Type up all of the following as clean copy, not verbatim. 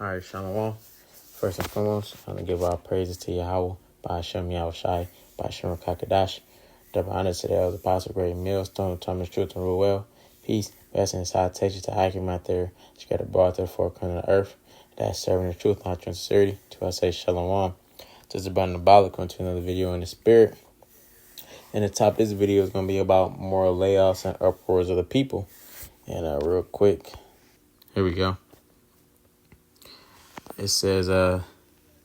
All right, Shalom. First and foremost, I'm going to give our praises to Yahweh, by Hashem Yahushai, by Hashem Kakadash. Double honor to the elders, apostle, great millstone, Thomas, truth, and rule well. Peace, blessing, and salutation to Hakim out there, scattered abroad to the four corners of the earth. That's serving the truth, not in sincerity. To I say Shalom. Just about Nabalik, going to another video in the spirit. And the top of this video is going to be about moral layoffs and uproars of the people. And real quick, here we go. It says,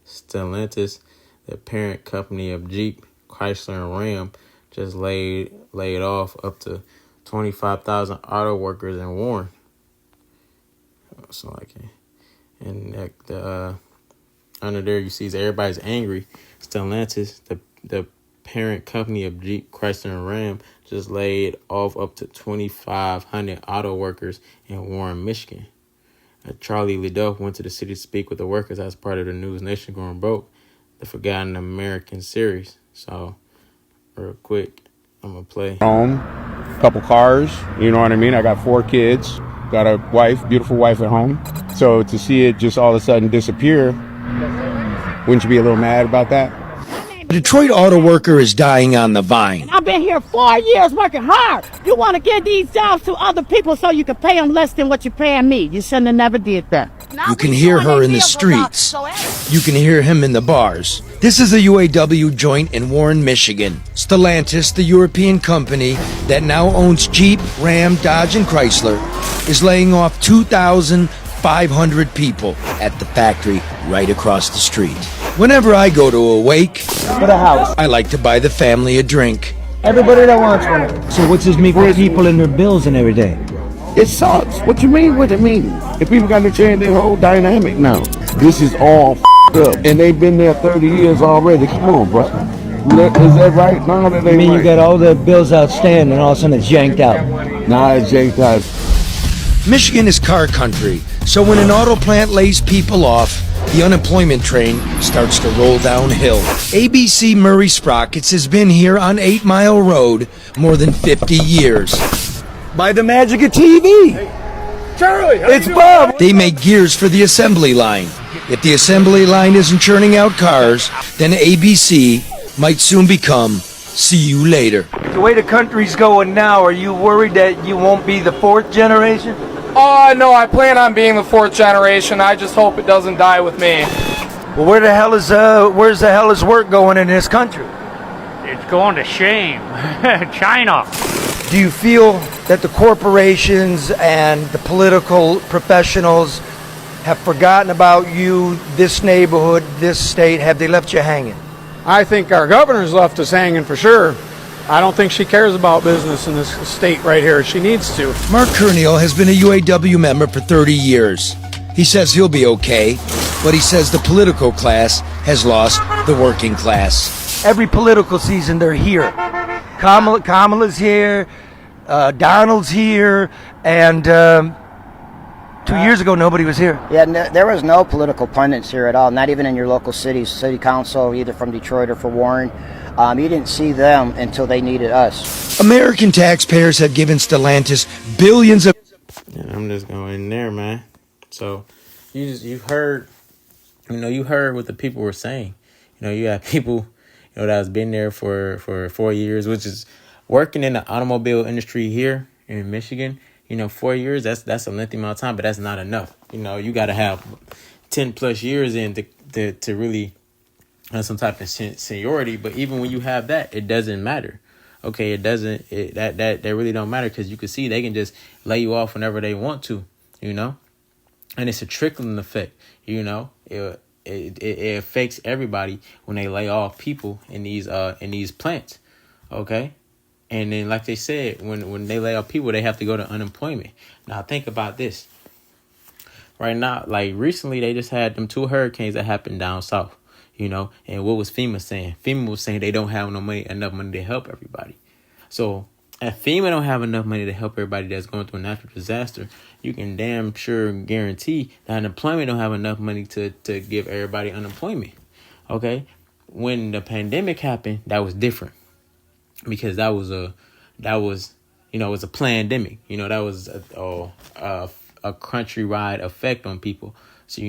Stellantis, the parent company of Jeep, Chrysler, and Ram, just laid off up to 25,000 auto workers in Warren. So and under there you see everybody's angry. Stellantis, the parent company of Jeep, Chrysler, and Ram, just laid off up to 2,500 auto workers in Warren, Michigan. Charlie Liddell went to the city to speak with the workers as part of the News Nation Going Broke, the Forgotten American series. So, real quick, I'm going to play. Home, couple cars, you know what I mean? I got 4 kids, got a wife, beautiful wife at home. So to see it just all of a sudden disappear, wouldn't you be a little mad about that? A Detroit auto worker is dying on the vine. I've been here 4 years working hard. You want to give these jobs to other people so you can pay them less than what you're paying me. You shouldn't have never did that. You can hear her in the streets. You can hear him in the bars. This is a UAW joint in Warren, Michigan. Stellantis, the European company that now owns Jeep, Ram, Dodge, and Chrysler, is laying off 2,500 people at the factory right across the street. Whenever I go to a wake, for the house, I like to buy the family a drink. everybody that wants one. So what's this mean for people and their bills and everything? It sucks. What you mean? What it mean? If people got to change their whole dynamic now. This is all up, and they've been there 30 years already. Come on, bro. Is that right? No, that ain't I mean, right. you got all the bills outstanding, and all of a sudden it's yanked out. Nah, it's yanked out. Michigan is car country, so when an auto plant lays people off, the unemployment train starts to roll downhill. ABC Murray Sprockets has been here on 8 Mile Road more than 50 years. By the magic of TV. Charlie, It's Bob. They make gears for the assembly line. If the assembly line isn't churning out cars, then ABC might soon become see you later. The way the country's going now, are you worried that you won't be the 4th generation? Oh, no, I plan on being the 4th generation. I just hope it doesn't die with me. Well, where's the hell is work going in this country? It's going to shame. China. Do you feel that the corporations and the political professionals have forgotten about you, this neighborhood, this state? Have they left you hanging? I think our governor's left us hanging for sure. I don't think she cares about business in this state right here. She needs to. Mark Kerniel has been a UAW member for 30 years. He says he'll be okay, but he says the political class has lost the working class. Every political season, they're here. Kamala's here, Donald's here, and 2 years ago, nobody was here. Yeah, there was no political pundits here at all, not even in your local cities, city council, either from Detroit or for Warren. You didn't see them until they needed us. American taxpayers have given Stellantis billions of... And I'm just going in there, man. So you heard what the people were saying. You have people, that has been there for 4 years, which is working in the automobile industry here in Michigan. 4 years, that's a lengthy amount of time, but that's not enough. You got to have 10 plus years in to really have some type of seniority. But even when you have that, it doesn't matter. Okay, it doesn't. That really don't matter, because you can see they can just lay you off whenever they want to. And it's a trickling effect. It affects everybody when they lay off people in these plants. Okay. And then, like they said, when they lay off people, they have to go to unemployment. Now, think about this. Right now, like recently, they just had them 2 hurricanes that happened down south, and what was FEMA saying? FEMA was saying they don't have enough money to help everybody. So if FEMA don't have enough money to help everybody that's going through a natural disaster, you can damn sure guarantee that unemployment don't have enough money to give everybody unemployment. Okay? When the pandemic happened, that was different. Because it was a pandemic, that was a countrywide effect on people. So,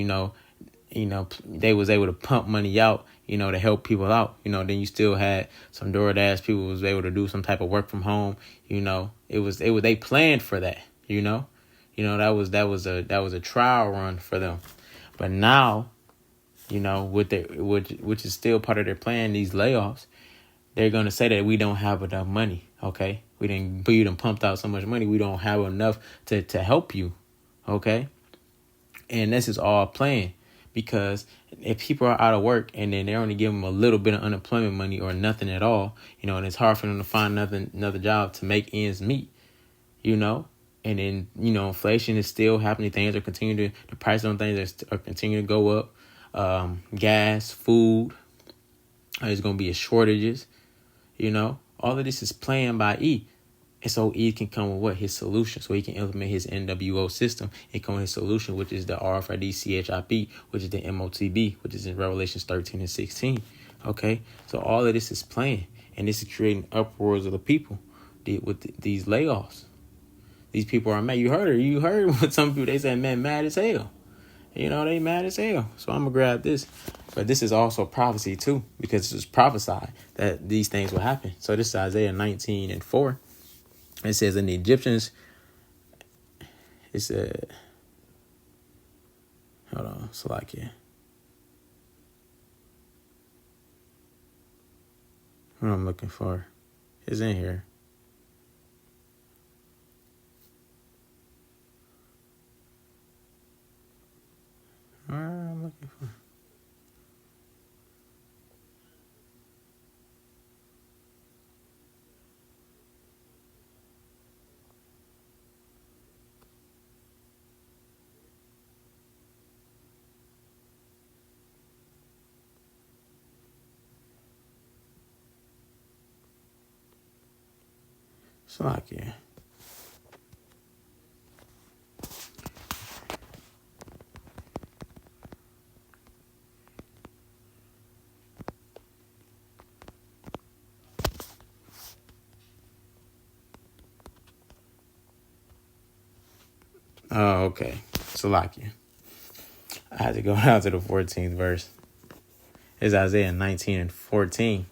they was able to pump money out, to help people out. Then you still had some DoorDash people was able to do some type of work from home. They planned for that. That was a trial run for them. But now, which is still part of their plan, these layoffs, they're gonna say that we don't have enough money. Okay, you done pumped out so much money, we don't have enough to help you. Okay, and this is all planned, because if people are out of work and then they're only giving them a little bit of unemployment money or nothing at all, and it's hard for them to find another job to make ends meet. And then, inflation is still happening. Things are continuing the price on things are continuing to go up. Gas, food, there's going to be shortages. All of this is planned by E. And so E can come with his solution. So he can implement his NWO system and come with his solution, which is the RFID CHIP, which is the MOTB, which is in Revelations 13 and 16. Okay. So all of this is planned. And this is creating uproars of the people with these layoffs. These people are mad. You heard what some people, they said, man, mad as hell. They mad as hell. So I'm going to grab this. But this is also prophecy too, because it's prophesied that these things will happen. So this is Isaiah 19 and 4. It says, in the Egyptians, hold on, Salakia. What I'm looking for is in here. What I'm looking for. Salakia. Oh, okay. Salakia. I had to go down to the 14th verse. It's Isaiah 19 and 14.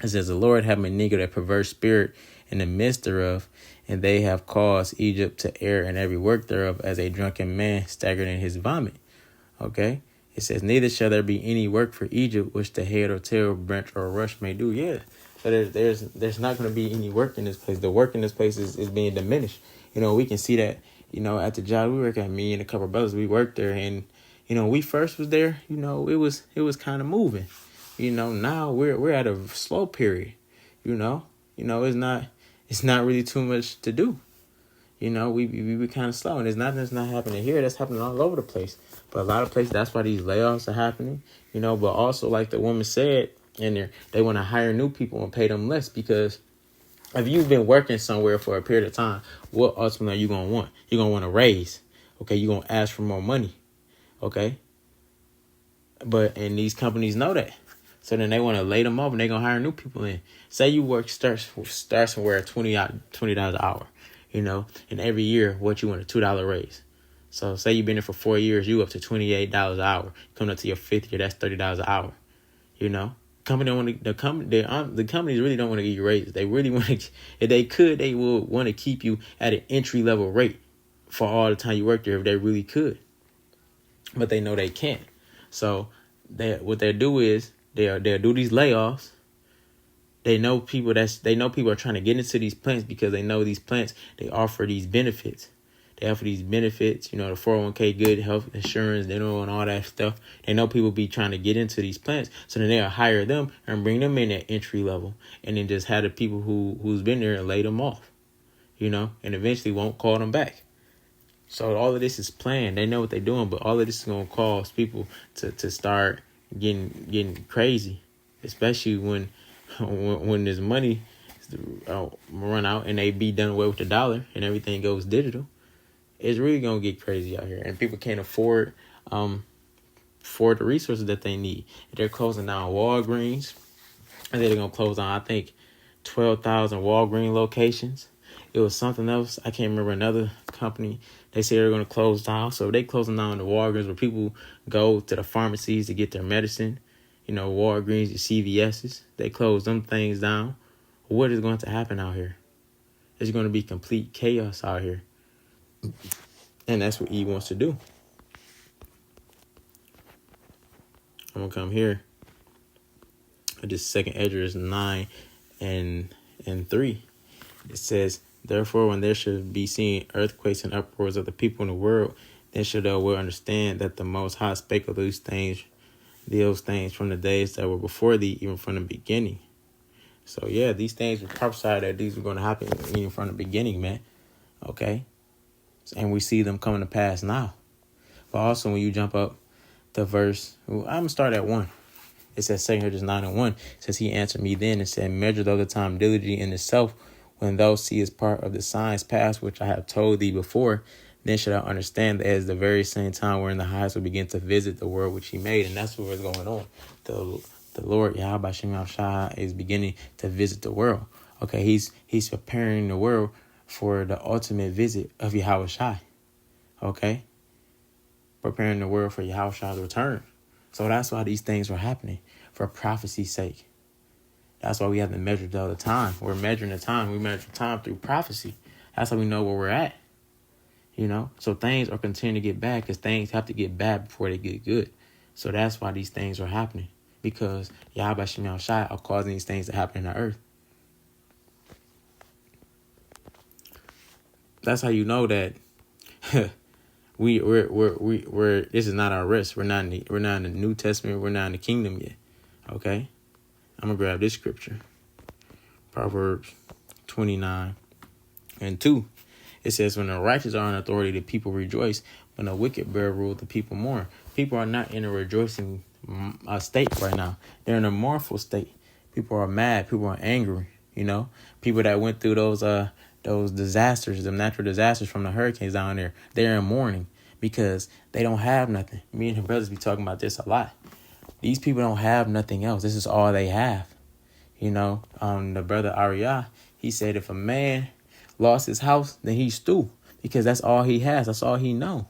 It says, the Lord had made neither a perverse spirit in the midst thereof, and they have caused Egypt to err in every work thereof, as a drunken man staggered in his vomit. Okay? It says, neither shall there be any work for Egypt, which the head or tail, branch or rush may do. Yeah. So there's not going to be any work in this place. The work in this place is being diminished. We can see that, at the job we work at, me and a couple of brothers, we worked there, and, we first was there, it was kind of moving. Now we're at a slow period. It's not really too much to do. We kind of slow, and it's not that's not happening here. That's happening all over the place. But a lot of places, that's why these layoffs are happening. But also, like the woman said in there, they want to hire new people and pay them less, because if you've been working somewhere for a period of time, what ultimately are you gonna want? You're gonna want a raise. Okay, you're gonna ask for more money. Okay. And these companies know that. So then they want to lay them off, and they're going to hire new people in. Say you work start somewhere at $20 an hour, and every year, what you want, a $2 raise. So say you've been there for 4 years, you up to $28 an hour. Coming up to your fifth year, that's $30 an hour. The companies really don't want to give you raises. They really want to, if they could, they will want to keep you at an entry level rate for all the time you work there, if they really could. But they know they can't. So what they'll do is they'll do these layoffs. They know people are trying to get into these plants, because they know these plants, they offer these benefits. They offer these benefits, the 401k, good health insurance, and all that stuff. They know people be trying to get into these plants. So then they'll hire them and bring them in at entry level, and then just have the people who's been there and lay them off, and eventually won't call them back. So all of this is planned. They know what they're doing, but all of this is going to cause people to start getting crazy, especially when this money run out and they be done away with the dollar and everything goes digital. It's really going to get crazy out here, and people can't afford the resources that they need. They're closing down Walgreens. I think they're going to close down, I think, 12,000 Walgreens locations. It was something else. I can't remember, another company They say they're going to close down. So if they closing down the Walgreens where people go to the pharmacies to get their medicine, Walgreens, your CVS's, they close them things down. What is going to happen out here? There's going to be complete chaos out here. And that's what E wants to do. I'm going to come here. This second Esdras 9 and 3. It says, therefore, when there should be seen earthquakes and uproars of the people in the world, then shall thou well understand that the Most High spake of those things from the days that were before thee, even from the beginning. So, yeah, these things were prophesied that these were going to happen even from the beginning, man. Okay? And we see them coming to pass now. But also, when you jump up to verse, I'm going to start at 1. It says, 2 Esdras 9 and 1. It says, he answered me then and said, measure thou the time diligently in itself, when thou seest part of the signs past, which I have told thee before, then shall thou understand that as the very same time wherein the highest will begin to visit the world which he made. And that's what is going on. The Lord Yahweh Shem Shah is beginning to visit the world. Okay, he's preparing the world for the ultimate visit of Yahweh Shai. Okay? Preparing the world for Yahweh Shai's return. So that's why these things were happening, for prophecy's sake. That's why we have to measure the time. We're measuring the time. We measure time through prophecy. That's how we know where we're at. So things are continuing to get bad because things have to get bad before they get good. So that's why these things are happening, because Yahweh Shem Shai are causing these things to happen in the earth. That's how you know that we're this is not our rest. We're not in the New Testament. We're not in the kingdom yet. Okay, I'm gonna grab this scripture, Proverbs 29 and 2. It says, when the righteous are in authority, the people rejoice. When the wicked bear rule, the people mourn. People are not in a rejoicing state right now. They're in a mournful state. People are mad. People are angry. People that went through those disasters, the natural disasters from the hurricanes down there, they're in mourning because they don't have nothing. Me and her brothers be talking about this a lot. These people don't have nothing else. This is all they have. The brother Ariyah, he said if a man lost his house, then he's through, because that's all he has. That's all he know.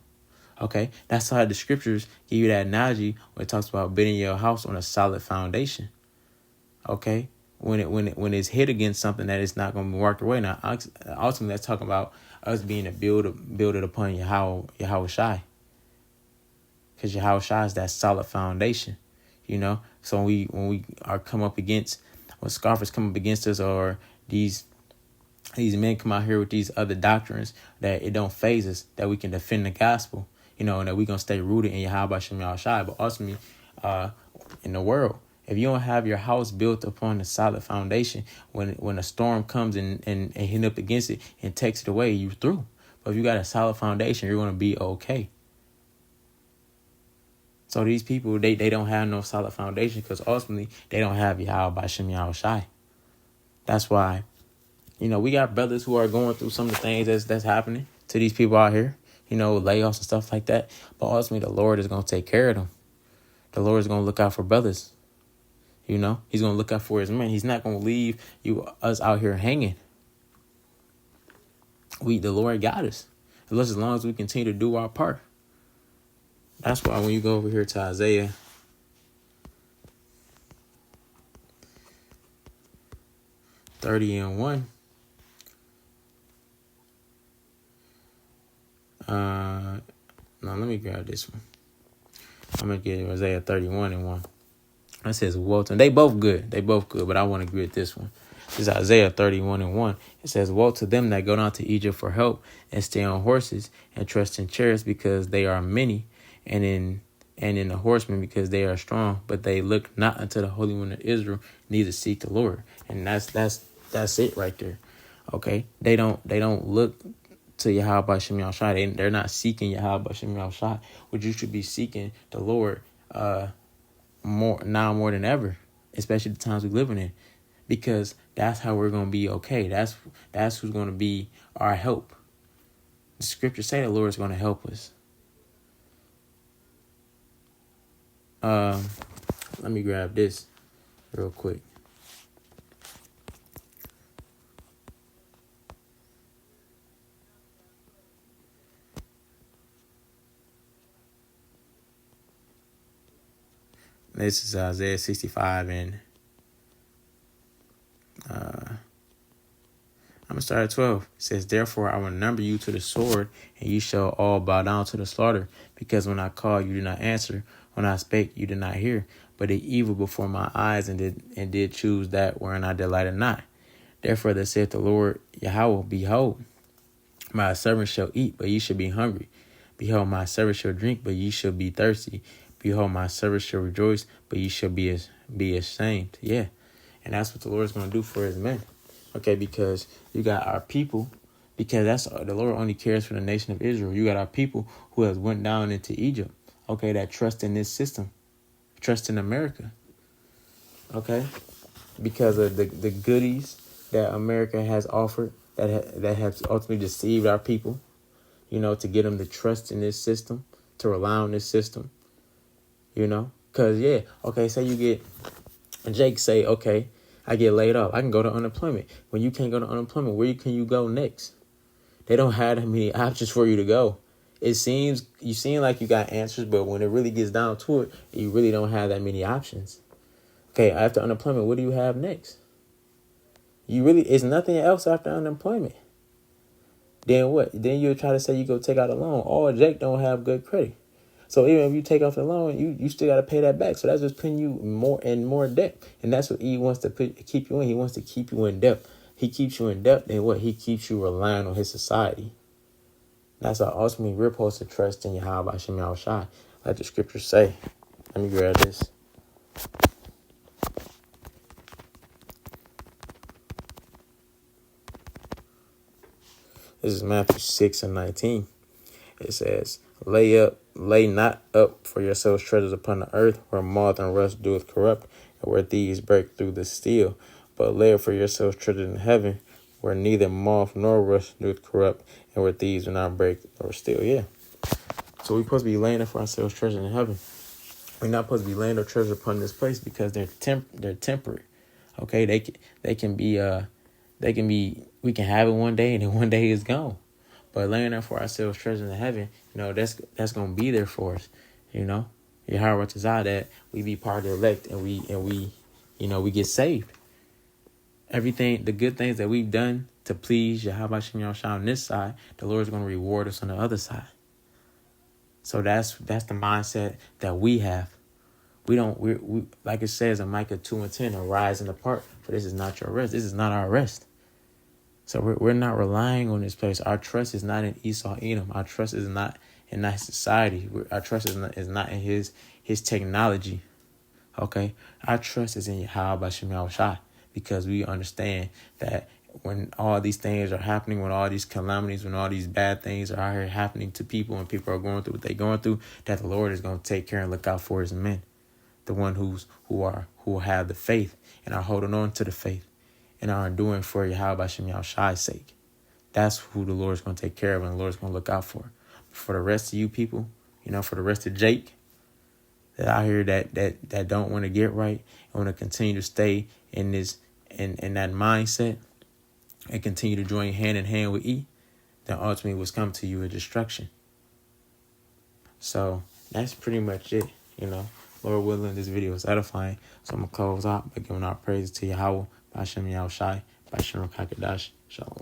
Okay, that's how the scriptures give you that analogy when it talks about building your house on a solid foundation. Okay, when it's hit against something that is not going to be worked away. Now, ultimately, that's talking about us being a build it upon Yahweh Shai, because Yahweh Shai is that solid foundation. So when we are when scoffers come up against us, or these men come out here with these other doctrines, that it don't phase us, that we can defend the gospel, and that we're going to stay rooted in Yahweh Shem Shai. But ultimately, in the world, if you don't have your house built upon a solid foundation, when a storm comes and hit up against it and takes it away, you're through. But if you got a solid foundation, you're going to be okay. So these people, they don't have no solid foundation, because ultimately they don't have Yahweh Shem Shai. That's why, we got brothers who are going through some of the things that's happening to these people out here, layoffs and stuff like that. But ultimately, the Lord is going to take care of them. The Lord is going to look out for brothers. He's going to look out for his men. He's not going to leave us out here hanging. The Lord got us. As long as we continue to do our part. That's why when you go over here to Isaiah 30 and 1. No, let me grab this one. I'm going to get Isaiah 31 and 1. It says, woe to them. They both good, but I want to agree with this one. This is Isaiah 31 and 1. It says, woe to them that go down to Egypt for help, and stay on horses, and trust in chariots, because they are many, and in the horsemen, because they are strong, but they look not unto the Holy One of Israel, neither seek the Lord. And that's it right there. Okay, they don't look to Yahweh Shem Shai. They're not seeking Yahweh Shem Shai, which you should be seeking the Lord more than ever, especially the times we're living in, because that's how we're going to be okay. That's who's going to be our help. The scriptures say the Lord is going to help us. Let me grab this real quick. This is Isaiah 65, and I'm going to start at 12. It says, therefore, I will number you to the sword, and you shall all bow down to the slaughter. Because when I called, you did not answer. When I spake, you did not hear. But did evil before my eyes, and did choose that wherein I delighted not. Therefore, thus saith the Lord Yahweh, behold, my servant shall eat, but ye shall be hungry. Behold, my servant shall drink, but ye shall be thirsty. Behold, my servant shall rejoice, but ye shall be ashamed. Yeah. And that's what the Lord is going to do for his men. Okay, because you got our people, because that's the Lord only cares for the nation of Israel. You got our people who has went down into Egypt, okay, that trust in this system, trust in America, okay, because of the goodies that America has offered that has ultimately deceived our people, you know, to get them to trust in this system, to rely on this system, you know, because, yeah, okay, say you get, Jake say, okay, I get laid off. I can go to unemployment. When you can't go to unemployment, where can you go next? They don't have that many options for you to go. You seem like you got answers, but when it really gets down to it, you really don't have that many options. Okay, after unemployment, what do you have next? It's nothing else after unemployment. Then what? Then you'll try to say you go take out a loan. Oh, Jake don't have good credit. So even if you take off the loan, you still got to pay that back. So that's just putting you more and more debt. And that's what he wants to keep you in. He wants to keep you in debt. He keeps you in debt, and what? He keeps you relying on his society. That's how ultimately we're supposed to trust in Yahweh Hashem Yahushai, like the scriptures say. Let me grab this. This is Matthew 6:19. It says, lay not up for yourselves treasures upon the earth, where moth and rust doeth corrupt, and where thieves break through the steel. But lay up for yourselves treasures in heaven, where neither moth nor rust doeth corrupt, and where thieves do not break nor steal. Yeah. So we're supposed to be laying up for ourselves treasure in heaven. We're not supposed to be laying up treasure upon this place because they're temporary. Okay, they can be we can have it one day and then one day it's gone. But laying up for ourselves treasure in heaven, you know, that's gonna be there for us. You know, Yahweh Tazah, that we be part of the elect and we you know, we get saved. Everything, the good things that we've done to please Yahweh Shem Yahushua on this side, the Lord's gonna reward us on the other side. So that's the mindset that we have. We like it says in Micah 2:10, arise and depart, for this is not your rest. This is not our rest. So we're not relying on this place. Our trust is not in Esau Edom. Our trust is not in that society. Our trust is not in his technology. Okay, our trust is in Yahweh Hashem Yahushua, because we understand that when all these things are happening, when all these calamities, when all these bad things are out here happening to people, and people are going through what they're going through, that the Lord is going to take care and look out for his men, the one who have the faith and are holding on to the faith and are enduring for Yahweh Hashem Yahushua's sake. That's who the Lord is going to take care of and the Lord is going to look out for. For the rest of you people, you know, for the rest of Jake that out here that don't want to get right and want to continue to stay in this in that mindset and continue to join hand in hand with E, then ultimately what's come to you is destruction. So that's pretty much it, you know. Lord willing, this video is edifying. So I'm going to close out by giving our praises to Yahweh, Bashem Yahushai, Bashem Rakakadash, Shalom.